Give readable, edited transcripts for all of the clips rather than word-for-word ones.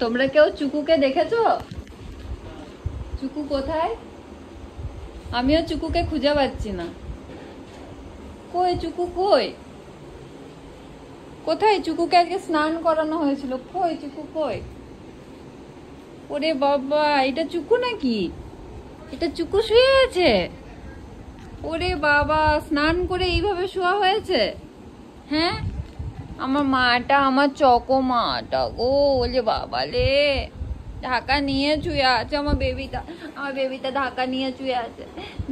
তোমরা কেউ চুকুকে দেখেছো? চুকু কোথায়? আমিও চুকুকে খুঁজে পাচ্ছি না। কই চুকু কই? কোথায় চুকুকে? আজকে স্নান করানো হয়েছিল। কই চুকু কই? ওরে বাবা, এটা চুকু নাকি? এটা চুকু শুয়ে আছে? ওরে বাবা, স্নান করে এইভাবে শোয়া হয়েছে? হ্যাঁ, আমার মাটা, আমার চকো মাটা গো, ওলে বাবা লে, ঢাকা নিয়ে শুয়ে আছে আমার বেবিটা। আমার বেবিটা ঢাকা নিয়ে শুয়ে আছে,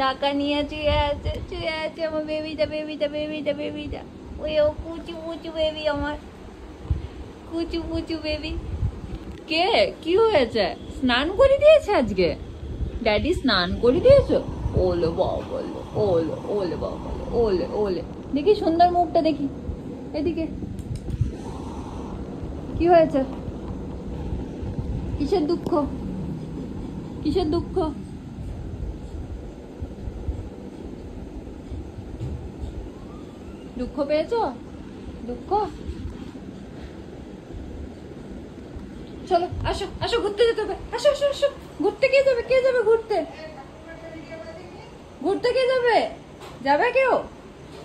ঢাকা নিয়ে শুয়ে আছে, শুয়ে আছে আমার বেবিটা, বেবিটা বেবিটা বেবিটা। ওই ও কুচু পুচু বেবি, আমার কুচু পুচু বেবি। কে? কি হয়েছে? স্নান করে দিয়েছে আজকে? ড্যাডি স্নান করে দিয়েছো? ওলে বাবা, ওলে ওলে বাবা, ওলে ওলে। দেখি সুন্দর মুখটা দেখি, এদিকে। কি হয়েছে? কিসের দুঃখ? কিসের দুঃখ? দুঃখ পেয়েছো? দুঃখ? চলো আসো আসো, ঘুরতে যেতে হবে। আসো আসো আসো। ঘুরতে কে যাবে? কে যাবে ঘুরতে? ঘুরতে কে যাবে? যাবে কেউ?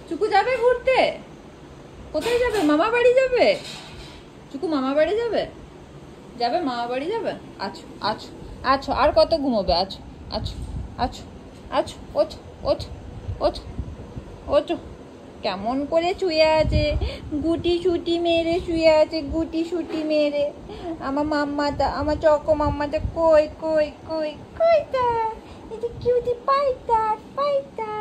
চুকু যাবে ঘুরতে? কোথায় যাবে? মামা বাড়ি যাবে? চুকু মামা বাড়ি যাবে? যাবে মামা বাড়ি যাবে? আছো আছো আছো, আর কত ঘুমোবে? আছো আছো আছো আছো, ওঠো ওঠো ওঠো ওঠো। কেমন করে শুয়ে আছে, গুটি সুটি মেরে শুয়ে আছে, গুটি সুটি মেরে। আমার মাম্মাটা, আমার চকো মাম্মাটা কই কই কই কইটা? এই যে কিউটি পাইটা পাইটা।